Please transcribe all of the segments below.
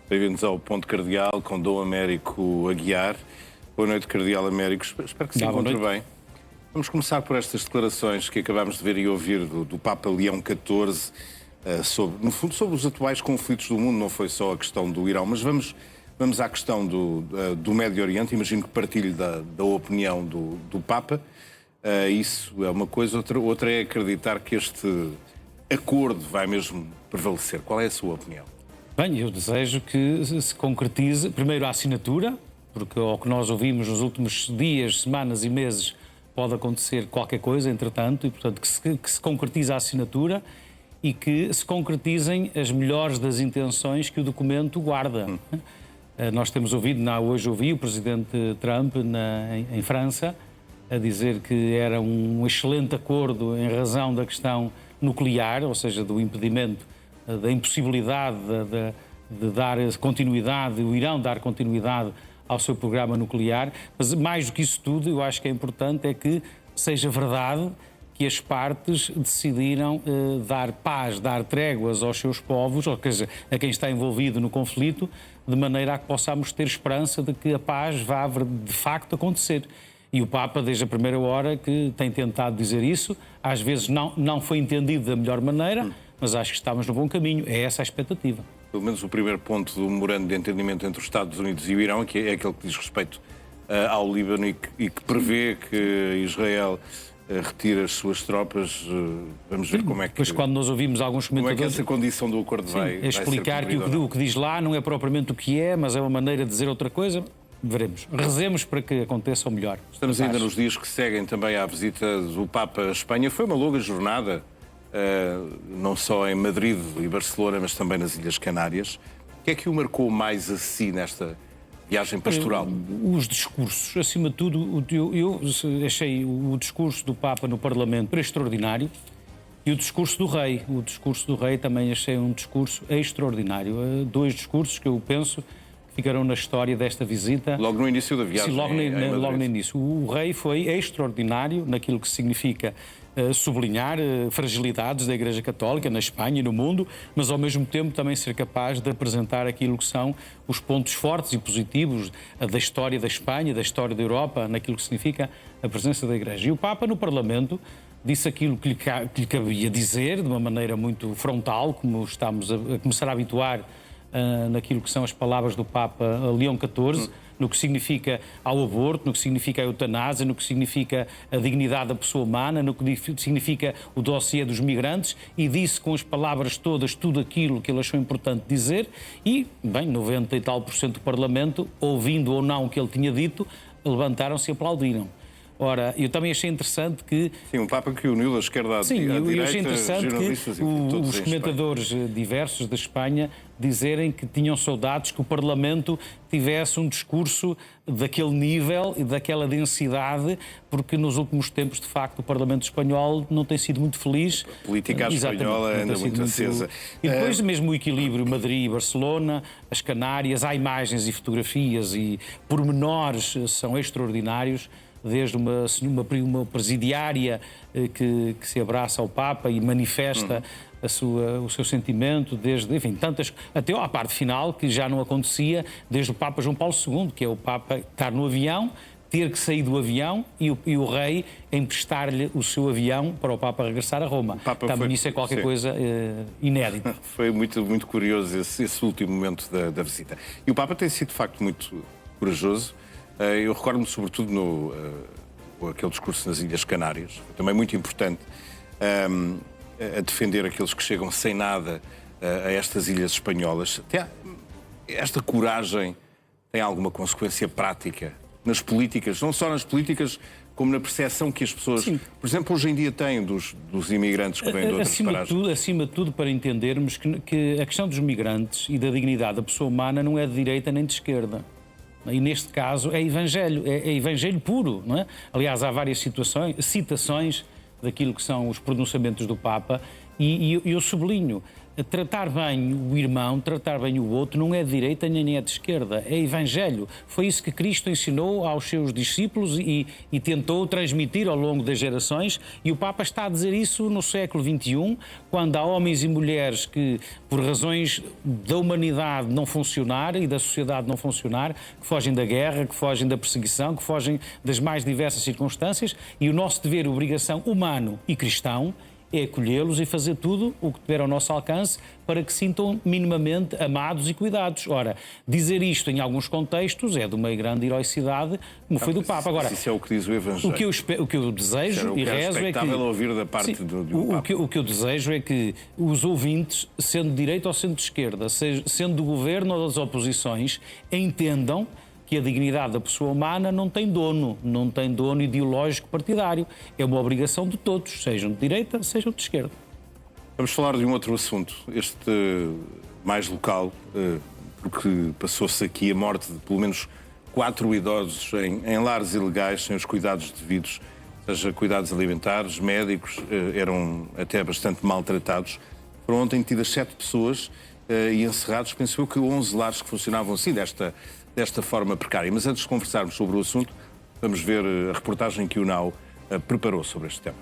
Bem-vindos ao Ponto Cardeal com Dom Américo Aguiar. Boa noite, Cardeal Américo. Espero que se encontre bem. Vamos começar por estas declarações que acabámos de ver e ouvir do Papa Leão XIV, no fundo, sobre os atuais conflitos do mundo. Não foi só a questão do Irão, mas vamos à questão do Médio Oriente. Imagino que partilhe da opinião do Papa. Isso é uma coisa. Outra é acreditar que este acordo vai mesmo prevalecer. Qual é a sua opinião? Bem, eu desejo que se concretize, primeiro, a assinatura, porque ao que nós ouvimos nos últimos dias, semanas e meses, pode acontecer qualquer coisa, entretanto, e, portanto, que se concretize a assinatura e que se concretizem as melhores das intenções que o documento guarda. Nós temos ouvido, hoje ouvi o presidente Trump em França a dizer que era um excelente acordo em razão da questão nuclear, ou seja, do impedimento, da impossibilidade de dar continuidade, o Irão dar continuidade ao seu programa nuclear, mas mais do que isso tudo, eu acho que é importante é que seja verdade que as partes decidiram dar paz, dar tréguas aos seus povos, ou seja, a quem está envolvido no conflito, de maneira a que possamos ter esperança de que a paz vá de facto acontecer. E o Papa, desde a primeira hora, que tem tentado dizer isso, às vezes não foi entendido da melhor maneira, mas acho que estamos no bom caminho. É essa a expectativa. Pelo menos o primeiro ponto do memorando de entendimento entre os Estados Unidos e o Irão, que é aquele que diz respeito ao Líbano e que prevê que Israel retire as suas tropas. Vamos ver como é que... Pois quando nós ouvimos alguns comentadores... Como é que essa condição do acordo vai explicar que o que diz lá não é propriamente o que é, mas é uma maneira de dizer outra coisa. Veremos. Rezemos para que aconteça o melhor. Estamos ainda nos dias que seguem também à visita do Papa à Espanha. Foi uma longa jornada, não só em Madrid e Barcelona, mas também nas Ilhas Canárias. O que é que o marcou mais a si nesta viagem pastoral? Os discursos. Acima de tudo, eu achei o discurso do Papa no Parlamento extraordinário e o discurso do Rei. O discurso do Rei também achei um discurso extraordinário. Dois discursos que eu penso ficarão na história desta visita. Logo no início da viagem. Sim, logo no início. O Rei foi extraordinário naquilo que significa sublinhar fragilidades da Igreja Católica na Espanha e no mundo, mas ao mesmo tempo também ser capaz de apresentar aquilo que são os pontos fortes e positivos da história da Espanha, da história da Europa, naquilo que significa a presença da Igreja. E o Papa no Parlamento disse aquilo que lhe cabia dizer, de uma maneira muito frontal, como estamos a começar a habituar naquilo que são as palavras do Papa Leão XIV, no que significa ao aborto, no que significa a eutanásia, no que significa a dignidade da pessoa humana, no que significa o dossiê dos migrantes, e disse com as palavras todas tudo aquilo que ele achou importante dizer e, bem, 90 e tal % do Parlamento, ouvindo ou não o que ele tinha dito, levantaram-se e aplaudiram. Ora, eu também achei interessante que... Sim, um Papa que uniu a esquerda à direita. Sim, eu achei interessante que os comentadores diversos da Espanha dizerem que tinham saudades que o Parlamento tivesse um discurso daquele nível e daquela densidade, porque nos últimos tempos, de facto, o Parlamento espanhol não tem sido muito feliz. A política espanhola anda muito acesa. E depois mesmo o equilíbrio Madrid e Barcelona, as Canárias, há imagens e fotografias e pormenores são extraordinários, desde uma presidiária que se abraça ao Papa e manifesta o seu sentimento, desde, enfim, tantas, até à parte final, que já não acontecia, desde o Papa João Paulo II, que é o Papa estar no avião, ter que sair do avião e o Rei emprestar-lhe o seu avião para o Papa regressar a Roma. Também isso é qualquer coisa inédita. Foi muito, muito curioso esse último momento da visita. E o Papa tem sido, de facto, muito corajoso. Eu recordo-me sobretudo aquele discurso nas Ilhas Canárias, foi também muito importante, a defender aqueles que chegam sem nada a estas ilhas espanholas. Esta coragem tem alguma consequência prática nas políticas, não só nas políticas, como na percepção que as pessoas, por exemplo, hoje em dia têm dos imigrantes que vêm de outras paragens? Acima de tudo, para entendermos que a questão dos migrantes e da dignidade da pessoa humana não é de direita nem de esquerda. E neste caso é evangelho puro, não é? Aliás, há várias citações daquilo que são os pronunciamentos do Papa e eu sublinho, tratar bem o irmão, tratar bem o outro, não é de direita nem é de esquerda, é evangelho. Foi isso que Cristo ensinou aos seus discípulos e tentou transmitir ao longo das gerações, e o Papa está a dizer isso no século XXI, quando há homens e mulheres que, por razões da humanidade não funcionar e da sociedade não funcionar, que fogem da guerra, que fogem da perseguição, que fogem das mais diversas circunstâncias, e o nosso dever e obrigação humano e cristão é acolhê-los e fazer tudo o que tiver ao nosso alcance para que se sintam minimamente amados e cuidados. Ora, dizer isto em alguns contextos é de uma grande heroicidade, como foi do Papa. Agora, isso é o que diz o Evangelho. O que eu desejo e rezo é que... ouvir da parte do Papa. O que eu desejo é que os ouvintes, sendo de direita ou sendo de esquerda, sendo do governo ou das oposições, entendam que a dignidade da pessoa humana não tem dono ideológico partidário. É uma obrigação de todos, sejam de direita, sejam de esquerda. Vamos falar de um outro assunto, este mais local, porque passou-se aqui a morte de pelo menos 4 idosos em lares ilegais, sem os cuidados devidos, seja cuidados alimentares, médicos, eram até bastante maltratados. Foram ontem detidas 7 pessoas e encerrados, penso eu, que 11 lares que funcionavam assim, desta forma precária. Mas antes de conversarmos sobre o assunto, vamos ver a reportagem que o NAU preparou sobre este tema.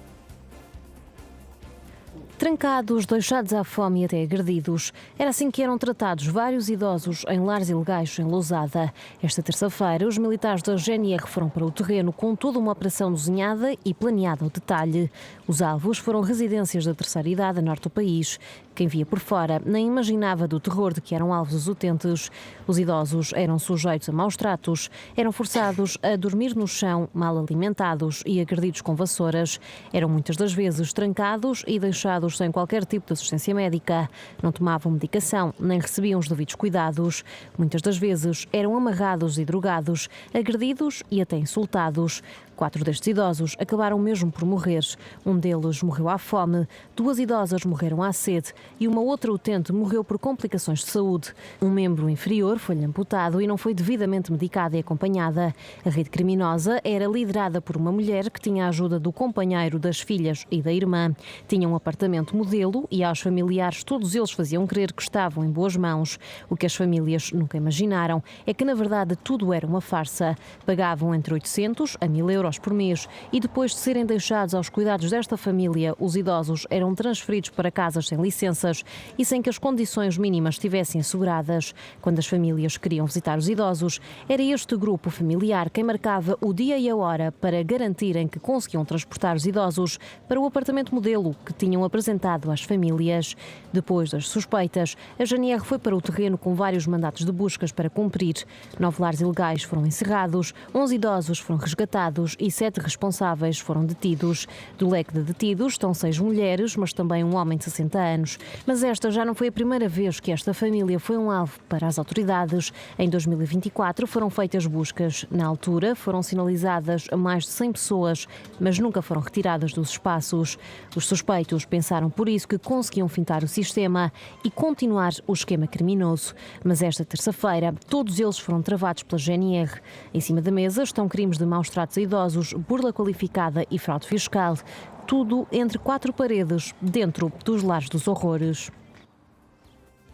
Trancados, deixados à fome e até agredidos. Era assim que eram tratados vários idosos em lares ilegais em Lousada. Esta terça-feira, os militares da GNR foram para o terreno com toda uma operação desenhada e planeada ao detalhe. Os alvos foram residências da terceira idade a norte do país. Quem via por fora nem imaginava do terror de que eram alvos os utentes. Os idosos eram sujeitos a maus tratos, eram forçados a dormir no chão, mal alimentados e agredidos com vassouras. Eram muitas das vezes trancados e deixados sem qualquer tipo de assistência médica. Não tomavam medicação, nem recebiam os devidos cuidados. Muitas das vezes eram amarrados e drogados, agredidos e até insultados. 4 destes idosos acabaram mesmo por morrer. Um deles morreu à fome, 2 idosas morreram à sede e uma outra utente morreu por complicações de saúde. Um membro inferior foi-lhe amputado e não foi devidamente medicada e acompanhada. A rede criminosa era liderada por uma mulher que tinha a ajuda do companheiro, das filhas e da irmã. Tinha um apartamento modelo e aos familiares todos eles faziam crer que estavam em boas mãos. O que as famílias nunca imaginaram é que na verdade tudo era uma farsa. Pagavam entre 800 a 1.000 euros por mês e depois de serem deixados aos cuidados desta família, os idosos eram transferidos para casas sem licenças e sem que as condições mínimas estivessem asseguradas. Quando as famílias queriam visitar os idosos, era este grupo familiar quem marcava o dia e a hora para garantirem que conseguiam transportar os idosos para o apartamento modelo que tinham apresentado às famílias. Depois das suspeitas, a GNR foi para o terreno com vários mandatos de buscas para cumprir. 9 lares ilegais foram encerrados, 11 idosos foram resgatados e 7 responsáveis foram detidos. Do leque de detidos estão 6 mulheres, mas também um homem de 60 anos. Mas esta já não foi a primeira vez que esta família foi um alvo para as autoridades. Em 2024 foram feitas buscas. Na altura foram sinalizadas mais de 100 pessoas, mas nunca foram retiradas dos espaços. Os suspeitos pensaram por isso que conseguiam fintar o sistema e continuar o esquema criminoso. Mas esta terça-feira todos eles foram travados pela GNR. Em cima da mesa estão crimes de maus tratos a idosos, burla qualificada e fraude fiscal. Tudo entre 4 paredes, dentro dos lares dos horrores.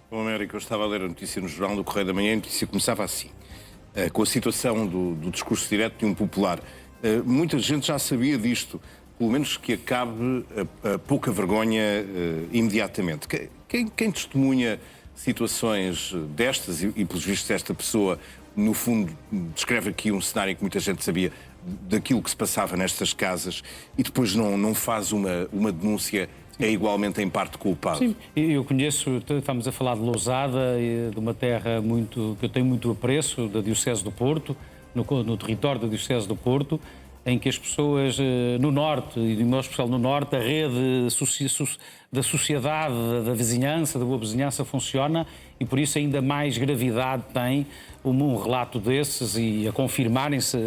Bom, América, eu estava a ler a notícia no Jornal do Correio da Manhã e a notícia começava assim, com a situação do discurso direto de um popular. Muita gente já sabia disto, pelo menos que acabe a pouca vergonha imediatamente. Quem testemunha situações destas e pelos vistos esta pessoa, no fundo, descreve aqui um cenário que muita gente sabia daquilo que se passava nestas casas e depois não faz uma denúncia, é igualmente em parte culpado. Sim, eu conheço, estamos a falar de Lousada, de uma terra que eu tenho muito apreço, da Diocese do Porto, no território da Diocese do Porto, em que as pessoas no norte, e de modo especial no norte, a rede da sociedade, da vizinhança, da boa vizinhança funciona e por isso ainda mais gravidade tem um relato desses e a confirmarem-se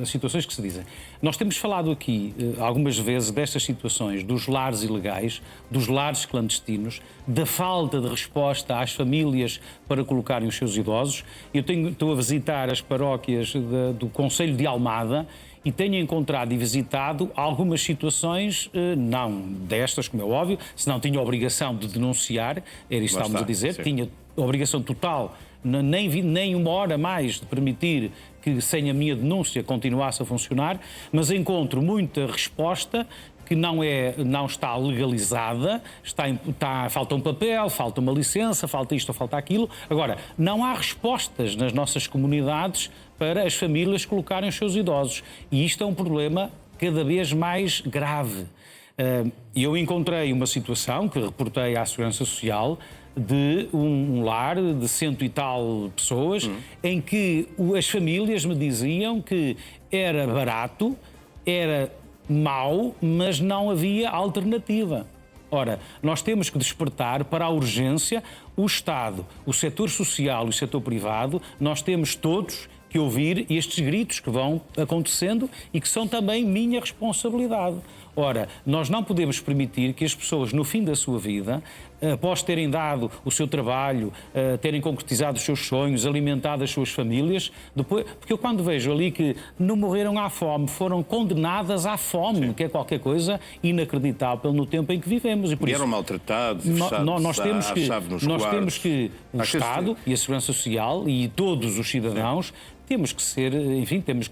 as situações que se dizem. Nós temos falado aqui algumas vezes destas situações, dos lares ilegais, dos lares clandestinos, da falta de resposta às famílias para colocarem os seus idosos. Eu estou a visitar as paróquias do Concelho de Almada e tenho encontrado e visitado algumas situações, não destas, como é óbvio, se não tinha a obrigação de denunciar, era isso que estávamos a dizer, sim. tinha a obrigação total, nem uma hora mais de permitir que sem a minha denúncia continuasse a funcionar, mas encontro muita resposta que não está legalizada, falta um papel, falta uma licença, falta isto ou falta aquilo. Agora, não há respostas nas nossas comunidades para as famílias colocarem os seus idosos. E isto é um problema cada vez mais grave. Eu encontrei uma situação que reportei à Segurança Social de um lar de 100 e tal pessoas, em que as famílias me diziam que era barato, era mau, mas não havia alternativa. Ora, nós temos que despertar para a urgência o Estado, o setor social e o setor privado. Nós temos todos que ouvir estes gritos que vão acontecendo e que são também minha responsabilidade. Ora, nós não podemos permitir que as pessoas, no fim da sua vida, após terem dado o seu trabalho, terem concretizado os seus sonhos, alimentado as suas famílias, depois, porque eu quando vejo ali que não morreram à fome, foram condenadas à fome, Sim. que é qualquer coisa inacreditável no tempo em que vivemos. E por E eram isso, maltratados, e fechados nós temos à chave nos nós quartos. temos que o Estado e a Segurança Social e todos os cidadãos temos que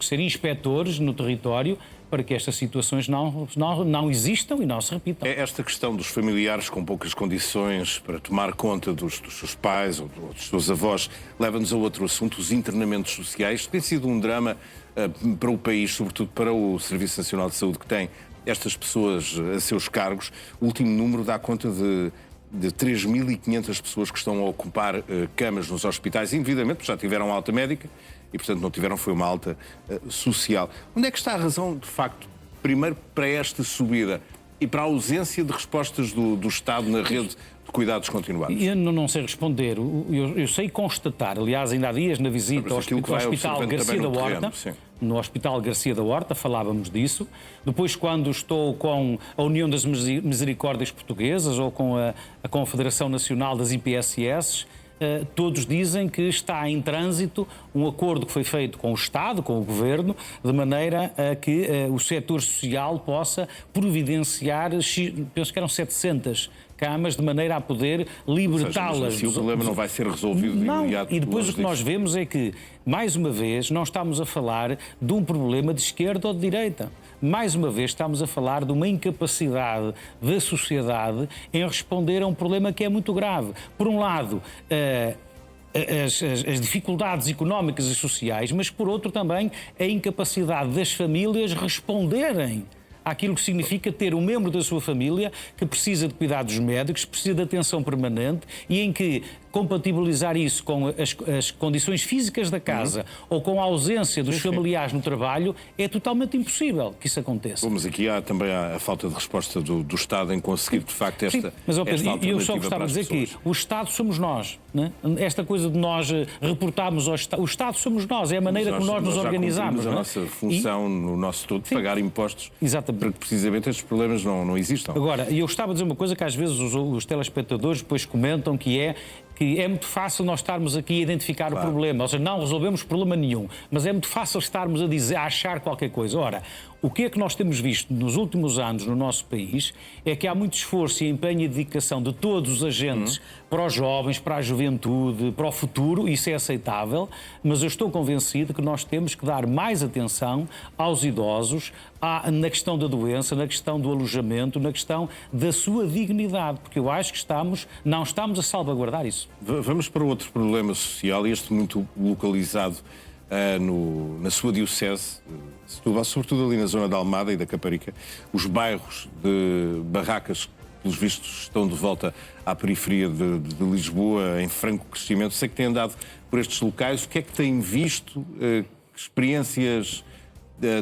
ser inspectores no território para que estas situações não existam e não se repitam. Esta questão dos familiares com poucas condições para tomar conta dos seus pais ou dos seus avós leva-nos a outro assunto, os internamentos sociais. Tem sido um drama para o país, sobretudo para o Serviço Nacional de Saúde, que tem estas pessoas a seus cargos. O último número dá conta de 3.500 pessoas que estão a ocupar camas nos hospitais indevidamente, porque já tiveram alta médica e, portanto, não tiveram, foi uma alta social. Onde é que está a razão, de facto, primeiro para esta subida e para a ausência de respostas do Estado na rede de cuidados continuados? Eu não sei responder. Eu sei constatar, aliás, ainda há dias na visita ao Hospital Garcia da Horta, no Hospital Garcia da Horta, falávamos disso. Depois, quando estou com a União das Misericórdias Portuguesas ou com a Confederação Nacional das IPSS, todos dizem que está em trânsito um acordo que foi feito com o Estado, com o Governo, de maneira a que o setor social possa providenciar, penso que eram 700 camas, de maneira a poder libertá-las. Se o problema não vai ser resolvido de imediato. E depois o que nós vemos é que, mais uma vez, não estamos a falar de um problema de esquerda ou de direita. Mais uma vez estamos a falar de uma incapacidade da sociedade em responder a um problema que é muito grave. Por um lado, as dificuldades económicas e sociais, mas por outro também a incapacidade das famílias responderem àquilo que significa ter um membro da sua família que precisa de cuidados médicos, precisa de atenção permanente e em que compatibilizar isso com as condições físicas da casa ou com a ausência dos familiares no trabalho é totalmente impossível que isso aconteça. Mas aqui há também a falta de resposta do Estado em conseguir, de facto, esta alternativa. Eu só gostava de dizer que o Estado somos nós. Né? Esta coisa de nós reportarmos ao Estado. O Estado somos nós, é a maneira como nós nos organizamos. A nossa função no nosso todo, pagar impostos, para que precisamente estes problemas não existam. Agora, eu gostava de dizer uma coisa que às vezes os telespectadores depois comentam, que é muito fácil nós estarmos aqui a identificar o problema, ou seja, não resolvemos problema nenhum, mas é muito fácil estarmos a achar qualquer coisa. Ora, o que é que nós temos visto nos últimos anos no nosso país é que há muito esforço e empenho e dedicação de todos os agentes para os jovens, para a juventude, para o futuro, isso é aceitável, mas eu estou convencido que nós temos que dar mais atenção aos idosos, na questão da doença, na questão do alojamento, na questão da sua dignidade, porque eu acho que não estamos a salvaguardar isso. Vamos para outro problema social, este muito localizado na sua diocese, sobretudo ali na zona da Almada e da Caparica, os bairros de barracas, pelos vistos, estão de volta à periferia de Lisboa, em franco crescimento. Sei que têm andado por estes locais. O que é que têm visto? Que experiências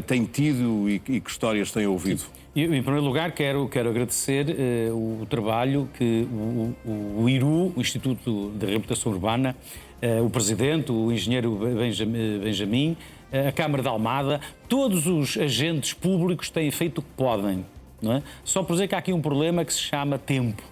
têm tido e que histórias têm ouvido? Eu, em primeiro lugar, quero agradecer o trabalho que o IRU, o Instituto de Reabilitação Urbana, o Presidente, o Engenheiro Benjamin, a Câmara da Almada, todos os agentes públicos têm feito o que podem. Não é? Só por dizer que há aqui um problema que se chama tempo.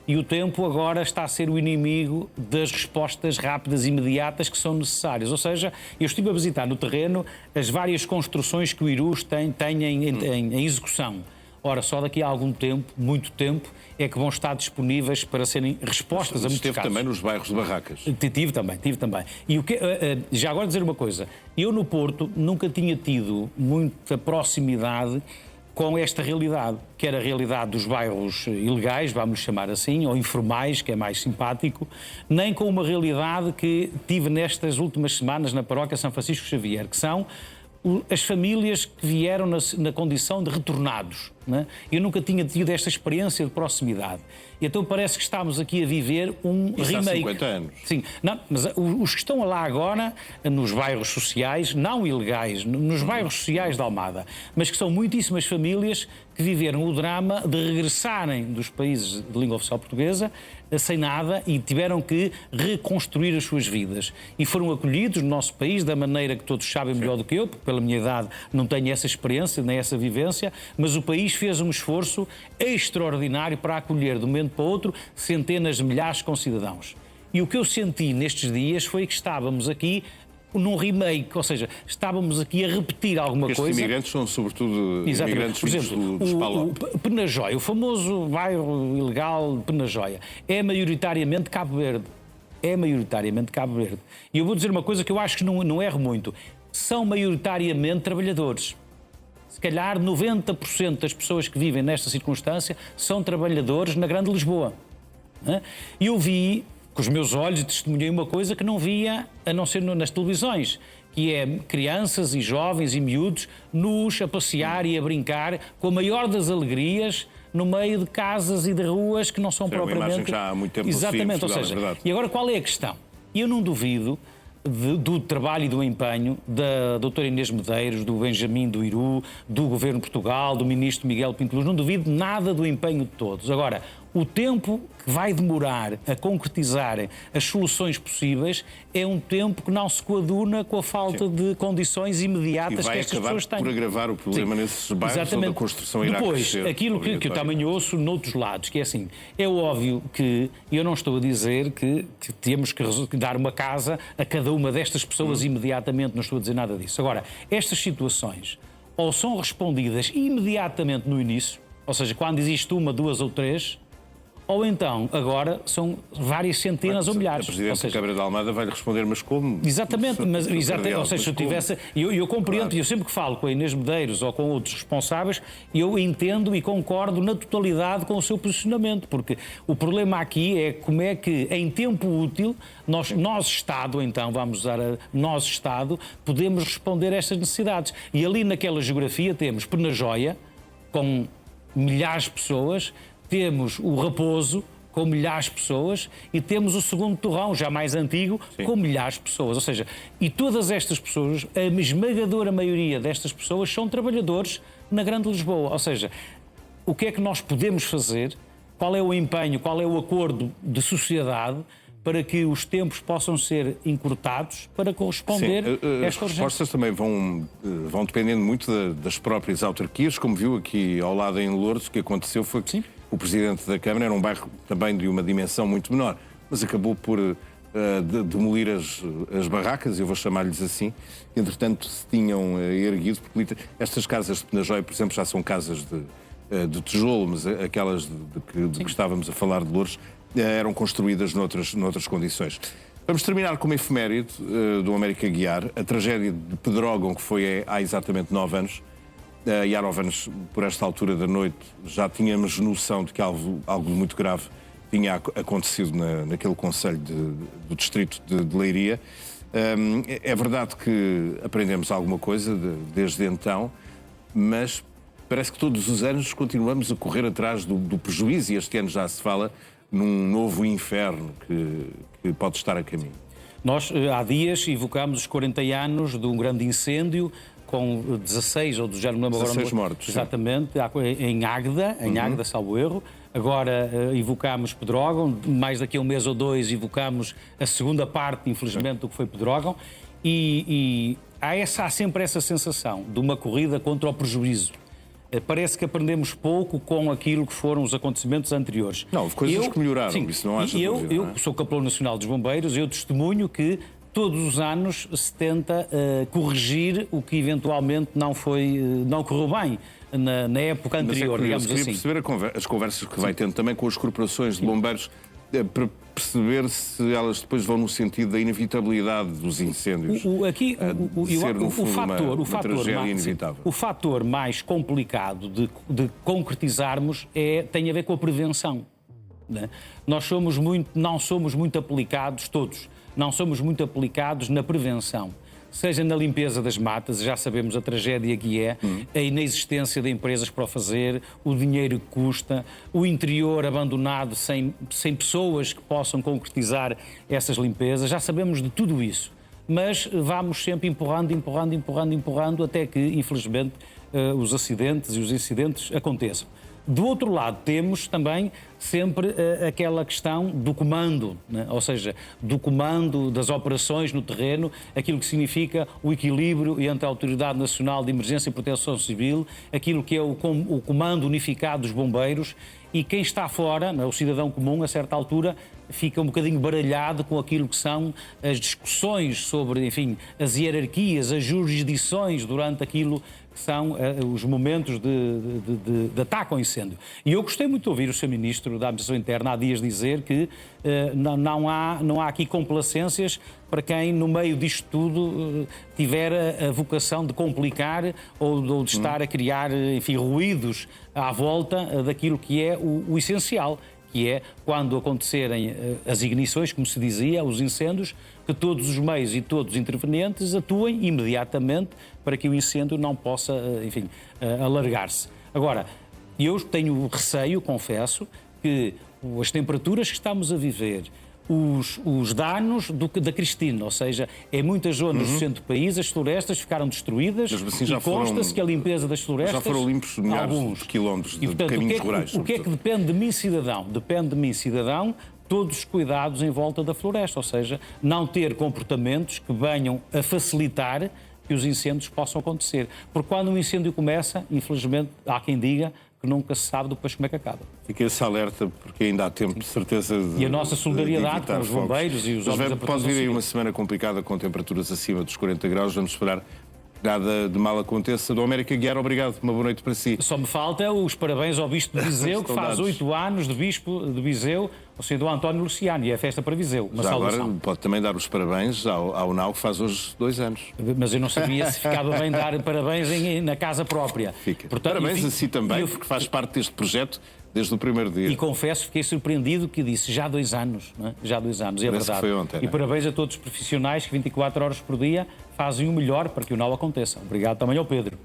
E o tempo agora está a ser o inimigo das respostas rápidas e imediatas que são necessárias. Ou seja, eu estive a visitar no terreno as várias construções que o IRUS tem em execução. Ora, só daqui a algum tempo, muito tempo, é que vão estar disponíveis para serem respostas a muitos casos. Esteve também nos bairros de barracas. Tive também. E já agora dizer uma coisa, eu no Porto nunca tinha tido muita proximidade com esta realidade, que era a realidade dos bairros ilegais, vamos chamar assim, ou informais, que é mais simpático, nem com uma realidade que tive nestas últimas semanas na paróquia São Francisco Xavier, que são as famílias que vieram na condição de retornados. Né? Eu nunca tinha tido esta experiência de proximidade. E então parece que estamos aqui a viver um Isso remake. Há 50 anos. Sim, não, mas os que estão lá agora, nos bairros sociais, não ilegais, nos bairros sociais de Almada, mas que são muitíssimas famílias que viveram o drama de regressarem dos países de língua oficial portuguesa sem nada e tiveram que reconstruir as suas vidas. E foram acolhidos no nosso país da maneira que todos sabem melhor do que eu, porque pela minha idade não tenho essa experiência, nem essa vivência, mas o país fez um esforço extraordinário para acolher de um momento para o outro centenas de milhares de concidadãos. E o que eu senti nestes dias foi que estávamos aqui num remake, ou seja, estávamos aqui a repetir alguma coisa. Estes imigrantes são sobretudo imigrantes por exemplo, dos PALOP. o Penajóia, o famoso bairro ilegal de Penajóia, é maioritariamente Cabo Verde. E eu vou dizer uma coisa que eu acho que não erro muito. São maioritariamente trabalhadores. Se calhar 90% das pessoas que vivem nesta circunstância são trabalhadores na Grande Lisboa. E eu vi, com os meus olhos, testemunhei uma coisa que não via, a não ser nas televisões, que é crianças e jovens e miúdos nus a passear e a brincar com a maior das alegrias no meio de casas e de ruas que não são propriamente... Uma imagem que já há muito tempo Exatamente, Portugal, ou seja, é verdade. E agora qual é a questão? Eu não duvido do trabalho e do empenho da doutora Inês Medeiros, do Benjamin do Iru, do Governo de Portugal, do Ministro Miguel Pinto Luz, não duvido nada do empenho de todos. Agora, o tempo que vai demorar a concretizar as soluções possíveis é um tempo que não se coaduna com a falta de condições imediatas que estas pessoas têm. E vai acabar por agravar o problema nesses bairros onde a construção irá crescer. Depois, aquilo que eu também ouço noutros lados, que é assim, é óbvio que eu não estou a dizer que temos que dar uma casa a cada uma destas pessoas imediatamente, não estou a dizer nada disso. Agora, estas situações ou são respondidas imediatamente no início, ou seja, quando existe uma, duas ou três, ou então, agora, são várias centenas ou milhares. A Presidente da Câmara de Almada vai-lhe responder, mas como? Exatamente, ou seja, se eu tivesse... Eu compreendo, claro. Eu sempre que falo com a Inês Medeiros ou com outros responsáveis, eu entendo e concordo na totalidade com o seu posicionamento, porque o problema aqui é como é que, em tempo útil, nós Estado, então, vamos usar nós, Estado, podemos responder a estas necessidades. E ali naquela geografia temos Penajóia, com milhares de pessoas, temos o Raposo, com milhares de pessoas, e temos o segundo Torrão, já mais antigo, sim, com milhares de pessoas. Ou seja, e todas estas pessoas, a esmagadora maioria destas pessoas, são trabalhadores na Grande Lisboa. Ou seja, o que é que nós podemos fazer? Qual é o empenho, qual é o acordo de sociedade para que os tempos possam ser encurtados para corresponder a esta urgência? As respostas também vão dependendo muito das próprias autarquias, como viu aqui ao lado em Lourdes, o que aconteceu foi que sim, o Presidente da Câmara era um bairro também de uma dimensão muito menor, mas acabou por demolir as barracas, eu vou chamar-lhes assim. Entretanto, se tinham erguido, porque estas casas de Penajóia, por exemplo, já são casas de tijolo, mas aquelas de que estávamos a falar de Lourdes eram construídas noutras condições. Vamos terminar com uma efeméride do América Guiar, a tragédia de Pedrógão, que foi há exatamente 9 anos. E há 9 anos, por esta altura da noite, já tínhamos noção de que algo muito grave tinha acontecido naquele concelho do distrito de Leiria. É verdade que aprendemos alguma coisa desde então, mas parece que todos os anos continuamos a correr atrás do prejuízo, e este ano já se fala num novo inferno que pode estar a caminho. Nós, há dias, evocámos os 40 anos de um grande incêndio, com 16, ou já não me lembro agora... 16 mortos. Exatamente, em Águeda, Águeda, salvo erro. Agora evocámos Pedrógão, mais daqui a um mês ou dois evocámos a segunda parte, infelizmente, do que foi Pedrógão. E há sempre essa sensação de uma corrida contra o prejuízo. Parece que aprendemos pouco com aquilo que foram os acontecimentos anteriores. Não, houve coisas que melhoraram, sim, isso não haja dúvida. Eu sou capelão nacional dos bombeiros, eu testemunho que todos os anos se tenta corrigir o que eventualmente não correu bem. na época anterior, digamos queria assim. perceber as conversas que vai tendo também com as corporações de bombeiros, para perceber se elas depois vão no sentido da inevitabilidade dos incêndios. O fator mais complicado de concretizarmos tem a ver com a prevenção. Né? Nós não somos muito aplicados, todos, não somos muito aplicados na prevenção. Seja na limpeza das matas, já sabemos a tragédia que é, a inexistência de empresas para o fazer, o dinheiro que custa, o interior abandonado sem pessoas que possam concretizar essas limpezas, já sabemos de tudo isso. Mas vamos sempre empurrando, até que, infelizmente, os acidentes e os incidentes aconteçam. Do outro lado, temos também sempre aquela questão do comando, né? Ou seja, do comando das operações no terreno, aquilo que significa o equilíbrio entre a Autoridade Nacional de Emergência e Proteção Civil, aquilo que é o comando unificado dos bombeiros, e quem está fora, o cidadão comum, a certa altura, fica um bocadinho baralhado com aquilo que são as discussões sobre, enfim, as hierarquias, as jurisdições durante aquilo que são os momentos de ataque ao incêndio. E eu gostei muito de ouvir o Sr. Ministro da Administração Interna há dias dizer que não há aqui complacências para quem, no meio disto tudo, tiver a vocação de complicar ou de estar a criar, enfim, ruídos à volta daquilo que é o essencial, que é, quando acontecerem as ignições, como se dizia, os incêndios, que todos os meios e todos os intervenientes atuem imediatamente para que o incêndio não possa, enfim, alargar-se. Agora, eu tenho receio, confesso, que as temperaturas que estamos a viver, os danos da Cristina, ou seja, em muitas zonas do centro do país, as florestas ficaram destruídas, assim, e consta-se que a limpeza das florestas... Já foram limpos milhares de quilómetros de caminhos rurais. O que é que depende de mim, cidadão? Depende de mim, cidadão, todos os cuidados em volta da floresta, ou seja, não ter comportamentos que venham a facilitar que os incêndios possam acontecer. Porque quando um incêndio começa, infelizmente, há quem diga que nunca se sabe depois como é que acaba. Fica esse alerta, porque ainda há tempo, de certeza, e a nossa solidariedade com os bombeiros e os homens da Proteção Civil. Pode vir aí uma semana complicada com temperaturas acima dos 40 graus, vamos esperar nada de mal aconteça. Dom Américo Aguiar, obrigado, uma boa noite para si. Só me falta os parabéns ao Bispo de Viseu, que faz 8 anos de Bispo de Viseu, ou seja, do António Luciano, e é festa para Viseu. Uma saudação. Agora pode também dar os parabéns ao Nau, que faz hoje 2 anos. Mas eu não sabia se ficava bem dar parabéns na casa própria. Fica. Portanto, parabéns a si também, porque faz parte deste projeto desde o primeiro dia. E confesso, fiquei surpreendido que disse já 2 anos, não é? Já 2 anos, é verdade. Foi ontem, e parabéns a todos os profissionais que 24 horas por dia fazem o melhor para que o Nau aconteça. Obrigado também ao Pedro.